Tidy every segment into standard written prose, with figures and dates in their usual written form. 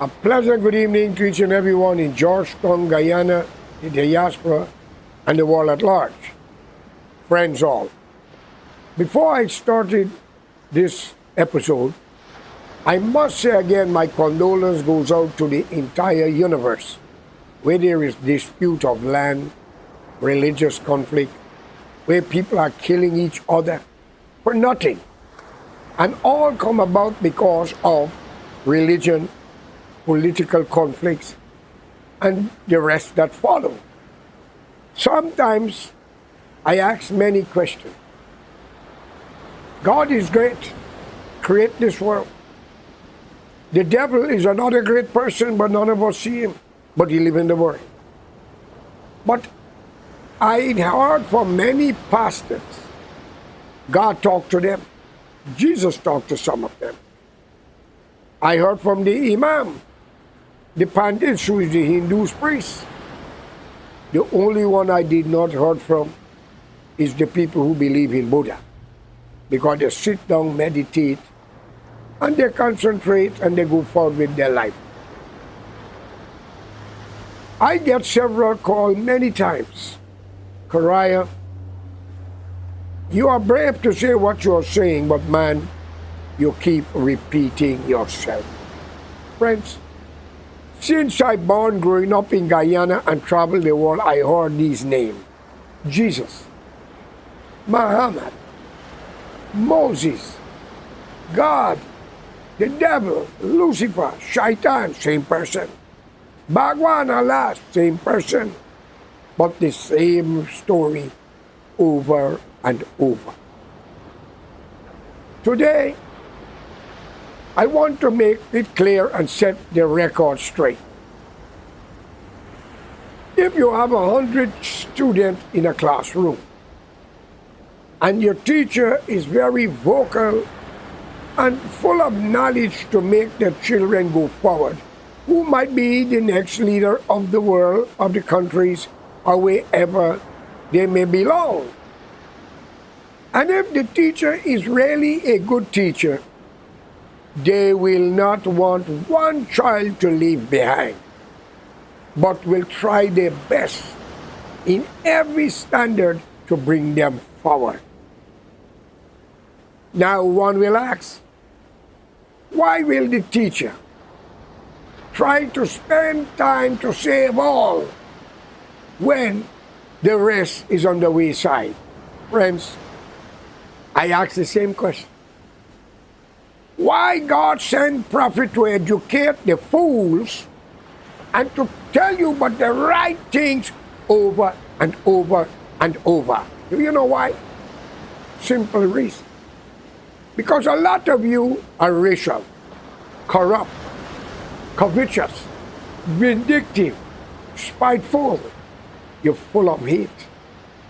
A pleasant good evening to each and everyone in Georgetown, Guyana, the diaspora, and the world at large. Friends all. Before I started this episode, I must say again my condolence goes out to the entire universe where there is dispute of land, religious conflict, where people are killing each other for nothing. And all come about because of religion, political conflicts, and the rest that follow. Sometimes I ask many questions. God is great, create this world. The devil is another great person, but none of us see him, but he lives in the world. But I heard from many pastors, God talked to them. Jesus talked to some of them. I heard from the imam, the pandits, who is the Hindu's priest. The only one I did not heard from is the people who believe in Buddha, because they sit down, meditate, and they concentrate and they go forward with their life. I get several calls many times. Karaya, you are brave to say what you are saying, but man, you keep repeating yourself. Friends, since I born growing up in Guyana and traveled the world, I heard these names. Jesus, Muhammad, Moses, God, the devil, Lucifer, Shaitan, same person. Bhagwan, Allah, same person. But the same story over and over. Today, I want to make it clear and set the record straight. If you have 100 students in a classroom and your teacher is very vocal and full of knowledge to make the children go forward, who might be the next leader of the world, of the countries, or wherever they may belong. And if the teacher is really a good teacher, they will not want one child to leave behind, but will try their best in every standard to bring them forward. Now one will ask, why will the teacher try to spend time to save all when the rest is on the wayside? Friends, I ask the same question. Why God send prophet to educate the fools and to tell you but the right things over and over and over? Do you know why? Simple reason. Because a lot of you are racial, corrupt, covetous, vindictive, spiteful. You're full of hate.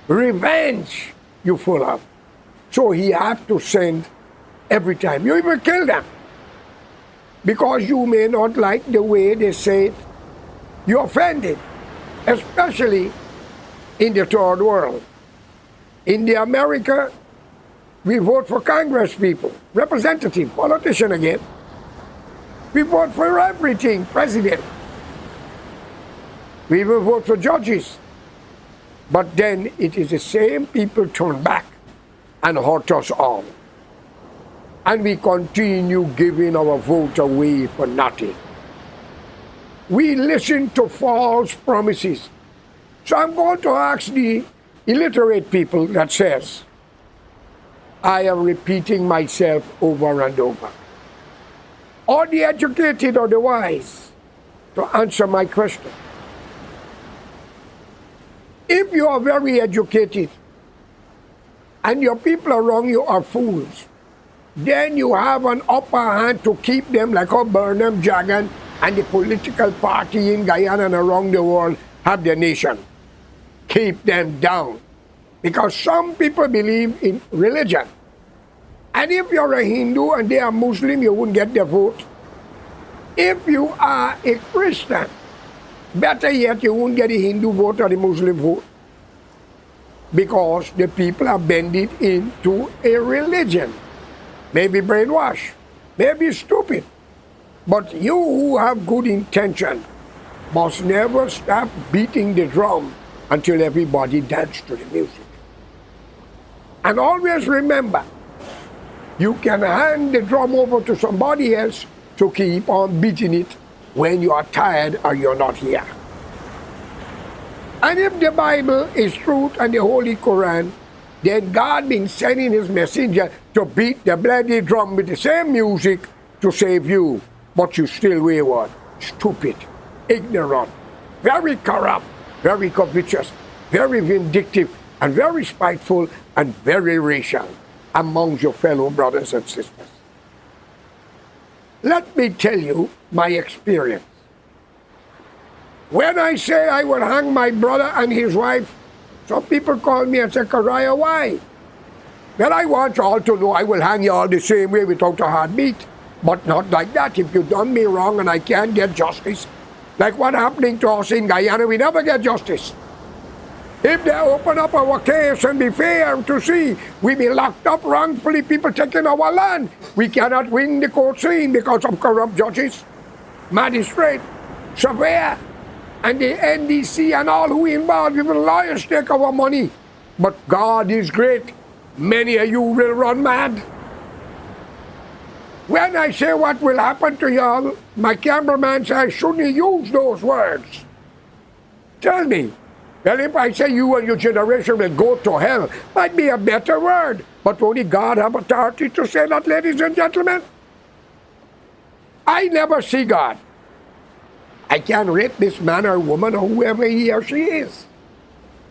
Revenge, you're full of. So he have to send every time. You even kill them. Because you may not like the way they say it. You're offended. Especially in the third world. In the America, we vote for Congress people, representative, politician again. We vote for everything, president. We will vote for judges. But then it is the same people turn back and hurt us all. And we continue giving our vote away for nothing. We listen to false promises. So I'm going to ask the illiterate people that says, I am repeating myself over and over. Or the educated or the wise to answer my question. If you are very educated and your people around you are fools, then you have an upper hand to keep them like how Burnham Jagan and the political party in Guyana and around the world have their nation. Keep them down. Because some people believe in religion. And if you're a Hindu and they are Muslim, you wouldn't get their vote. If you are a Christian, better yet, you won't get a Hindu vote or a Muslim vote. Because the people are bended into a religion. Maybe brainwashed, maybe stupid. But you who have good intention must never stop beating the drum until everybody dance to the music. And always remember, you can hand the drum over to somebody else to keep on beating it when you are tired or you're not here. And if the Bible is truth and the Holy Quran, then God been sending his messenger to beat the bloody drum with the same music to save you. But you still wayward, stupid, ignorant, very corrupt, very covetous, very vindictive, and very spiteful, and very racial among your fellow brothers and sisters. Let me tell you my experience. When I say I will hang my brother and his wife, some people call me and say, Kariah, why? Well, I want you all to know I will hang you all the same way without a heartbeat. But not like that. If you done me wrong and I can't get justice, like what happening to us in Guyana, we never get justice. If they open up our case and be fair to see, we be locked up wrongfully, people taking our land. We cannot win the court scene because of corrupt judges, magistrate, surveyor, and the NDC and all who involved, even lawyers take our money. But God is great. Many of you will run mad. When I say what will happen to y'all, my cameraman says I shouldn't use those words. Tell me. Well, if I say you and your generation will go to hell, might be a better word. But only God have authority to say that, ladies and gentlemen. I never see God. I can't rate this man or woman or whoever he or she is.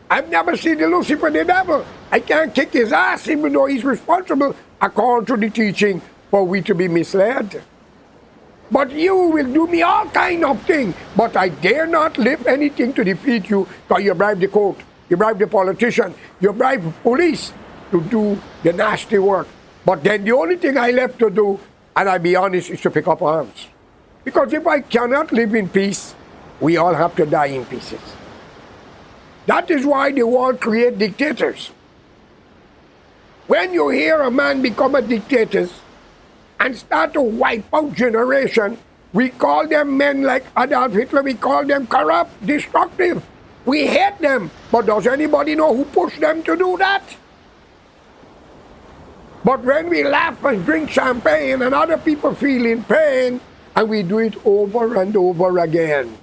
I've never seen the Lucifer, the devil. I can't kick his ass even though he's responsible according to the teaching for we to be misled. But you will do me all kind of things, but I dare not lift anything to defeat you, because you bribe the court, you bribe the politician, you bribe the police to do the nasty work. But then the only thing I left to do, and I'll be honest, is to pick up arms. Because if I cannot live in peace, we all have to die in pieces. That is why the world create dictators. When you hear a man become a dictator and start to wipe out generation, we call them men like Adolf Hitler, we call them corrupt, destructive. We hate them, but does anybody know who pushed them to do that? But when we laugh and drink champagne and other people feel in pain, and we do it over and over again,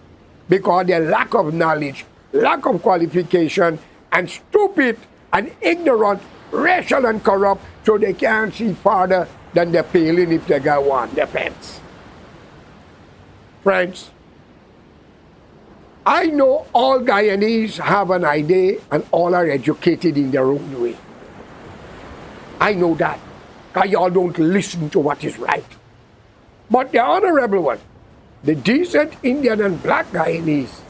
because their lack of knowledge, lack of qualification, and stupid and ignorant, racial and corrupt, so they can't see farther than the paling if they got one defense. Friends, I know all Guyanese have an idea and all are educated in their own way. I know that, because y'all don't listen to what is right. But the honorable one, the decent Indian and black Guyanese,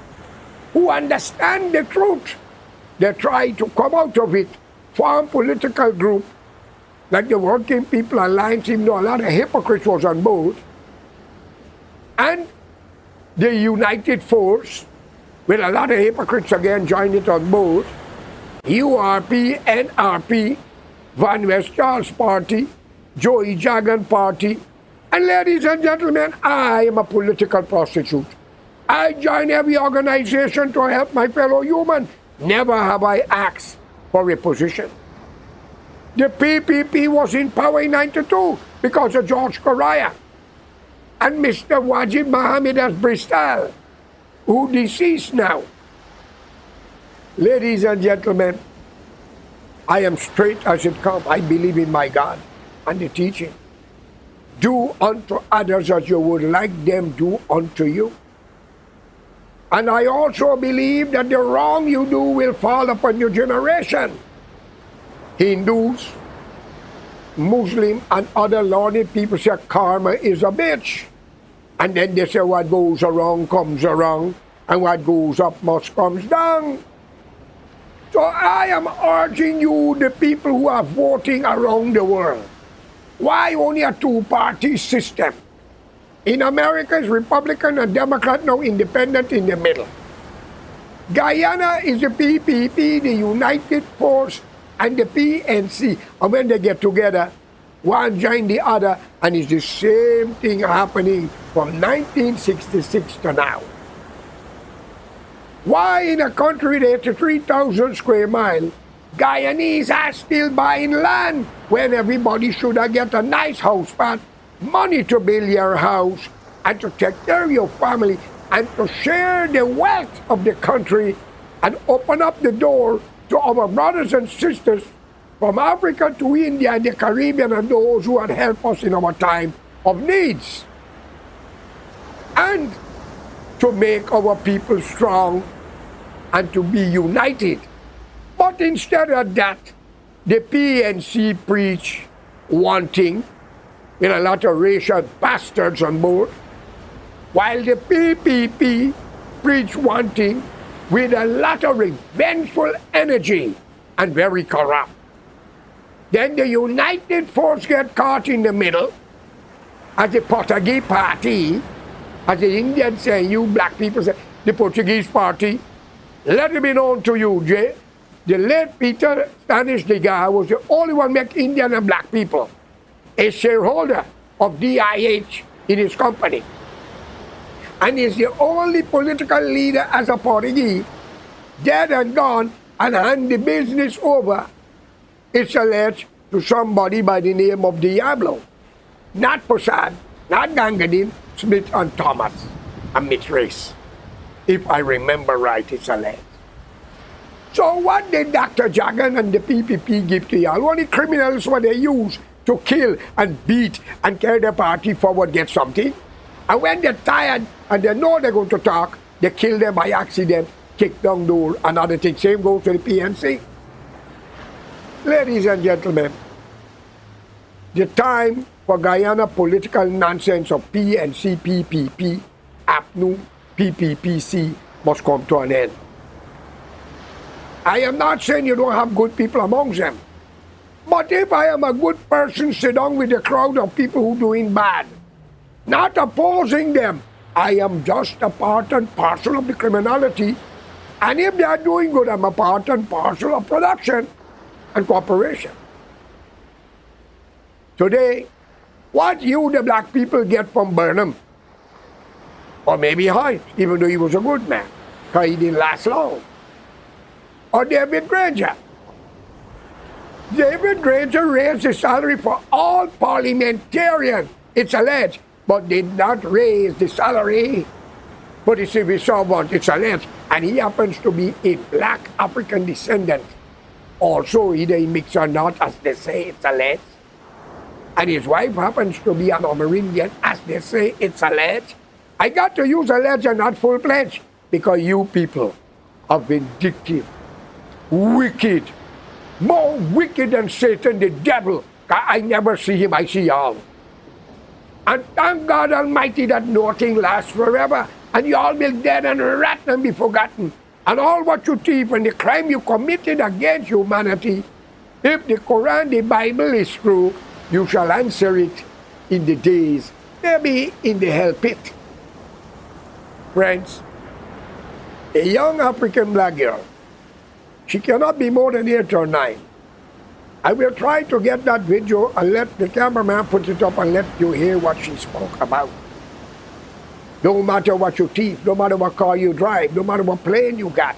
who understand the truth, they try to come out of it, form political group, like the Working People Alliance, even though a lot of hypocrites was on board, and the United Force, with a lot of hypocrites again joined it on board, URP, NRP, Van West Charles Party, Joey Jagan Party, and ladies and gentlemen, I am a political prostitute. I join every organization to help my fellow human. Never have I asked for a position. The PPP was in power in 92 because of George Kariah and Mr. Wajid Mohammed as Bristol, who deceased now. Ladies and gentlemen, I am straight as it comes. I believe in my God and the teaching. Do unto others as you would like them do unto you. And I also believe that the wrong you do will fall upon your generation. Hindus, Muslim, and other learned people say karma is a bitch. And then they say what goes around comes around, and what goes up must comes down. So I am urging you, the people who are voting around the world, why only a two-party system? In America, it's Republican and Democrat, now independent in the middle. Guyana is the PPP, the United Force, and the PNC. And when they get together, one join the other, and it's the same thing happening from 1966 to now. Why in a country with 83,000 square miles, Guyanese are still buying land when everybody should have get a nice house spot, money to build your house, and to take care of your family, and to share the wealth of the country, and open up the door to our brothers and sisters from Africa to India and the Caribbean and those who had helped us in our time of needs. And to make our people strong and to be united. But instead of that, the PNC preach one thing, with a lot of racial bastards on board, while the PPP preach one thing, with a lot of revengeful energy and very corrupt. Then the United Force get caught in the middle, as the Portuguese party, as the Indians say, you black people say, the Portuguese party. Let it be known to you, Jay, the late Peter Stanish Degas was the only one make Indian and black people a shareholder of DIH in his company. And is the only political leader as a Portuguese, dead and gone, and hand the business over, it's alleged, to somebody by the name of Diablo. Not Posad, not Gangadin, Smith and Thomas, a mixed race. If I remember right, it's alleged. So what did Dr. Jagan and the PPP give to y'all? Only criminals what they use to kill and beat and carry the party forward get something. And when they're tired and they know they're going to talk, they kill them by accident, kick down door, another thing. Same goes to the PNC. Ladies and gentlemen, the time for Guyana political nonsense of PNC, PPP, APNU, PPPC must come to an end. I am not saying you don't have good people amongst them. But if I am a good person, sit down with a crowd of people who are doing bad, not opposing them, I am just a part and parcel of the criminality. And if they are doing good, I'm a part and parcel of production and cooperation. Today, what you, the black people, get from Burnham, or maybe Hyde, even though he was a good man, because he didn't last long, or David Granger. David Granger raised the salary for all parliamentarians, it's alleged, but did not raise the salary for the civil servant, it's alleged. And he happens to be a black African descendant. Also, either he mixed or not, as they say, it's alleged. And his wife happens to be an Amerindian, as they say, it's alleged. I got to use alleged and not full-fledged, because you people are vindictive, wicked, more wicked than Satan, the devil. I never see him, I see y'all. And thank God Almighty that nothing lasts forever, and you all will dead and rotten and be forgotten. And all what you thief and the crime you committed against humanity, if the Quran, the Bible is true, you shall answer it in the days, maybe in the hell pit. Friends, a young African black girl, she cannot be more than 8 or 9. I will try to get that video and let the cameraman put it up and let you hear what she spoke about. No matter what you thief, no matter what car you drive, no matter what plane you got,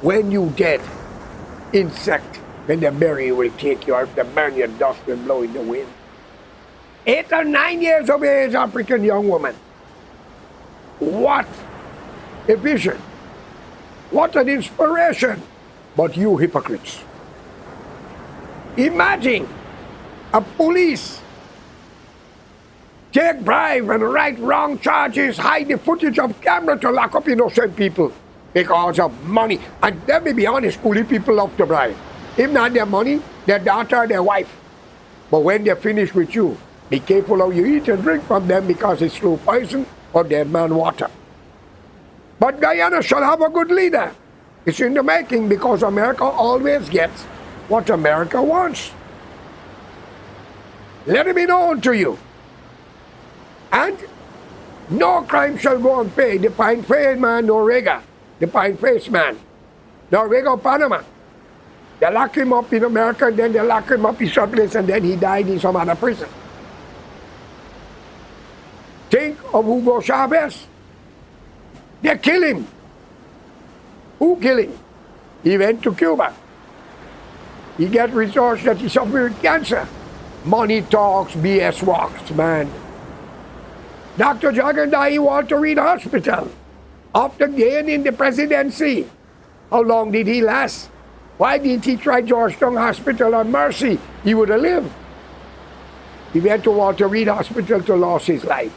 when you dead, insect, when they bury you will take you out, they burn your dust will blow in the wind. 8 or 9 years of age, African young woman. What a vision. What an inspiration. But you hypocrites. Imagine a police take bribe and write wrong charges, hide the footage of camera to lock up innocent people because of money. And let me be honest, coolie people love to bribe. If not their money, their daughter, their wife. But when they're finished with you, be careful how you eat and drink from them because it's through poison or dead man water. But Guyana shall have a good leader. It's in the making because America always gets what America wants. Let it be known to you. And no crime shall go unpaid. The pine-faced man, Noriega, the pine-faced man, Noriega of Panama. They lock him up in America, and then they lock him up in some place, and then he died in some other prison. Think of Hugo Chavez. They kill him. Who killed him? He went to Cuba. He get results that he suffered cancer. Money talks, BS walks, man. Dr. Jagan, he want to read hospital. After gaining the presidency, how long did he last? Why didn't he try Georgetown Hospital on Mercy? He would have lived. He went to Walter Reed Hospital to lose his life.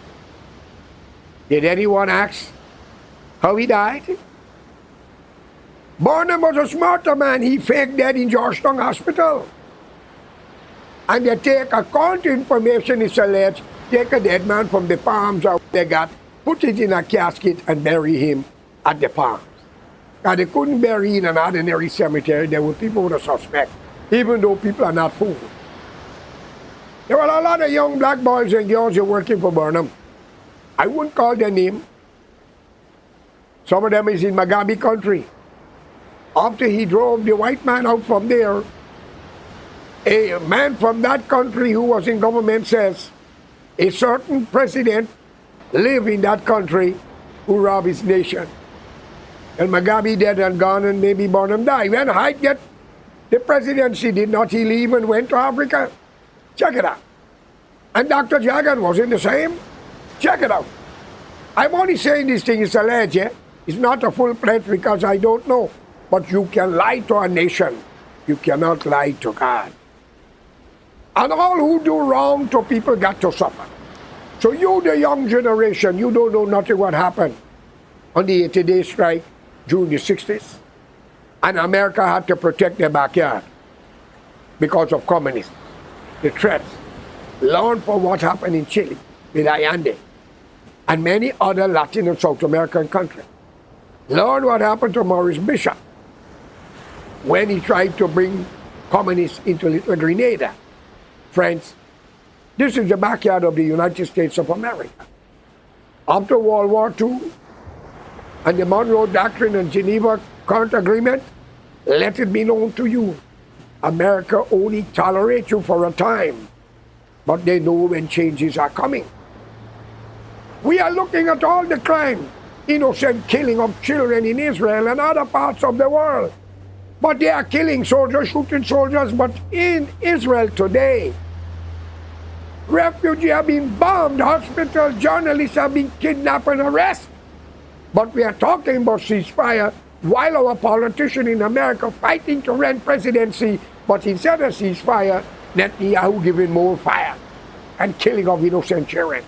Did anyone ask how he died? Barnum was a smarter man. He faked dead in Georgetown Hospital. And they take account information, it's alleged, take a dead man from the Palms out they got, put it in a casket and bury him at the Palms. Now they couldn't bury in an ordinary cemetery. There were people with a suspect, even though people are not fools. There were a lot of young black boys and girls who were working for Burnham. I wouldn't call their name. Some of them is in Mugabe country. After he drove the white man out from there, a man from that country who was in government says, a certain president lived in that country who robbed his nation. And Mugabe dead and gone, and maybe Burnham died. When Hyde get the presidency, did not he leave and went to Africa? Check it out. And Dr. Jagan wasn't the same? Check it out. I'm only saying this thing is alleged, yeah? It's not a full-fledged because I don't know. But you can lie to a nation. You cannot lie to God. And all who do wrong to people got to suffer. So you, the young generation, you don't know nothing what happened on the 80-day strike during the 60s. And America had to protect their backyard because of communism. The threats. Learn from what happened in Chile with Allende and many other Latin and South American countries. Learn what happened to Maurice Bishop when he tried to bring communists into Little Grenada. Friends, this is the backyard of the United States of America. After World War II and the Monroe Doctrine and Geneva Current Agreement, let it be known to you, America only tolerates you for a time, but they know when changes are coming. We are looking at all the crime, innocent killing of children in Israel and other parts of the world. But they are killing soldiers, shooting soldiers. But in Israel today, refugees have been bombed, hospitals, journalists have been kidnapped and arrested. But we are talking about ceasefire while our politicians in America fighting to rent presidency, but instead of ceasefire, Netanyahu giving more fire and killing of innocent children.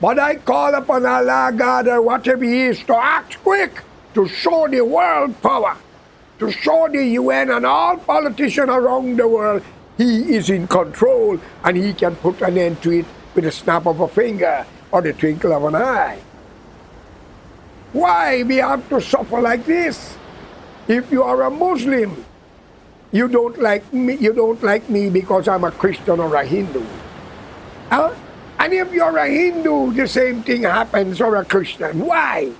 But I call upon Allah, God, or whatever He is, to act quick, to show the world power, to show the UN and all politicians around the world He is in control and He can put an end to it with a snap of a finger or the twinkle of an eye. Why we have to suffer like this? If you are a Muslim, you don't like me because I'm a Christian or a Hindu. Huh? And if you're a Hindu, the same thing happens, or a Christian. Why?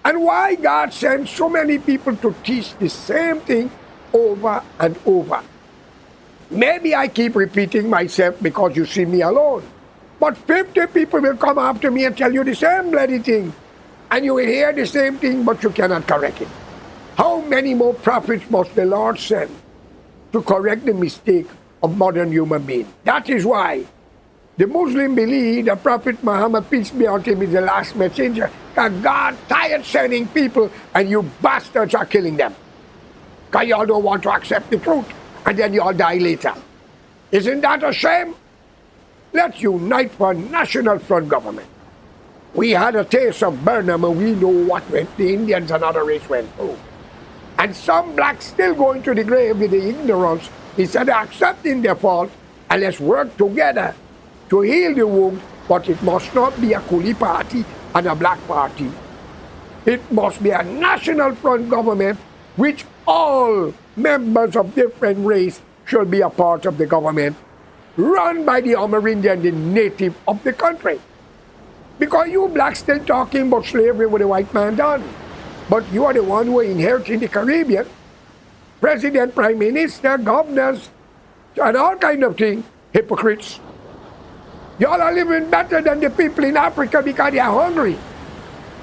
And why God sends so many people to teach the same thing over and over? Maybe I keep repeating myself because you see me alone. But 50 people will come after me and tell you the same bloody thing. And you will hear the same thing, but you cannot correct it. How many more prophets must the Lord send to correct the mistake of modern human beings? That is why the Muslim believe that Prophet Muhammad, peace be on him, is the last messenger. That God tired sending people and you bastards are killing them. Because y'all don't want to accept the truth. And then y'all die later. Isn't that a shame? Let's unite for a national front government. We had a taste of Burnham and we know what the Indians and other race went through. And some blacks still going to the grave with the ignorance instead of accepting their fault, and let's work together to heal the wound, but it must not be a coolie party and a black party. It must be a national front government which all members of different race should be a part of the government, run by the Amerindian, the native of the country. Because you blacks still talking about slavery with the white man done. But you are the one who are inheriting the Caribbean. president, prime minister, governors, and all kind of things, hypocrites. Y'all are living better than the people in Africa because they are hungry.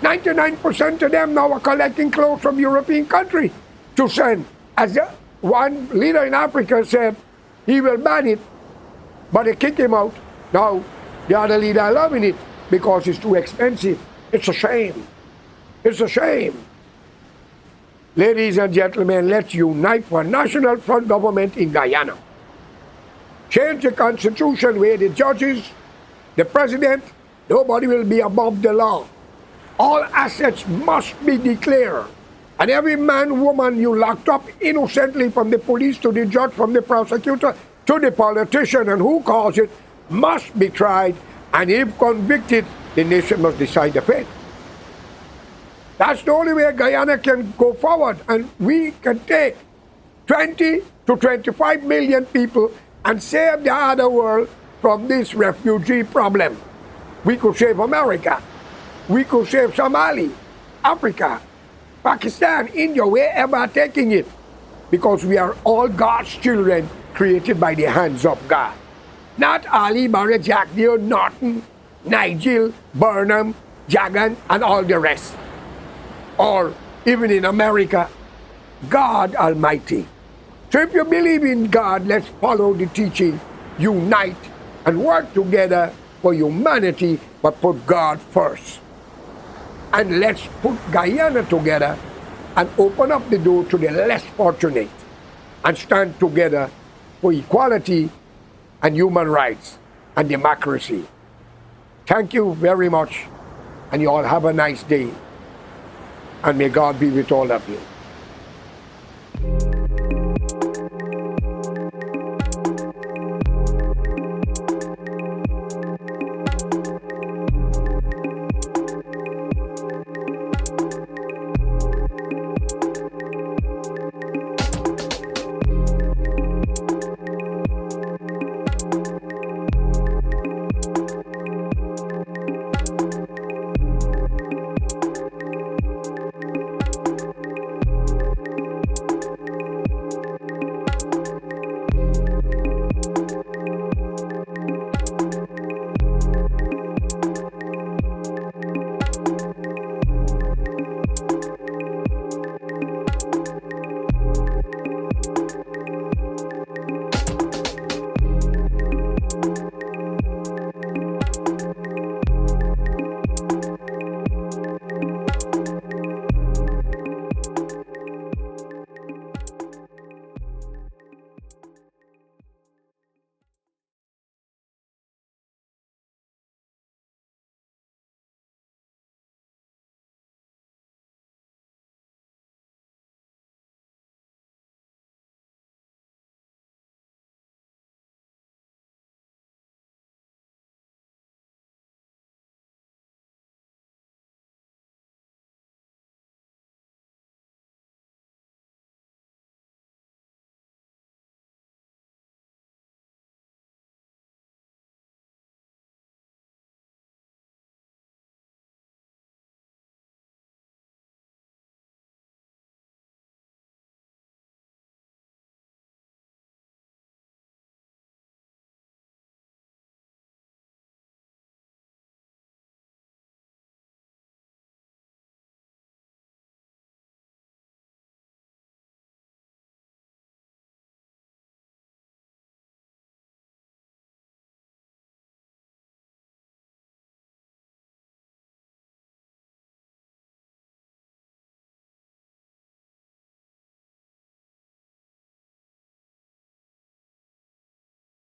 99% of them now are collecting clothes from European countries to send. As one leader in Africa said, he will ban it, but they kick him out. Now, the other leader are loving it because it's too expensive. It's a shame. It's a shame. Ladies and gentlemen, let's unite for national front government in Guyana. Change the constitution where the judges, the president, nobody will be above the law. All assets must be declared. And every man, woman you locked up innocently, from the police to the judge, from the prosecutor to the politician, and who calls it, must be tried. And if convicted, the nation must decide the fate. That's the only way Guyana can go forward. And we can take 20 to 25 million people and save the other world from this refugee problem. We could save America. We could save Somalia, Africa, Pakistan, India, wherever taking it. Because we are all God's children created by the hands of God. Not Ali, Barre, Jack Deere, Norton, Nigel, Burnham, Jagan, and all the rest. Or even in America, God Almighty. So if you believe in God, let's follow the teaching, unite, and work together for humanity, but put God first. And let's put Guyana together and open up the door to the less fortunate and stand together for equality and human rights and democracy. Thank you very much, and you all have a nice day. And may God be with all of you.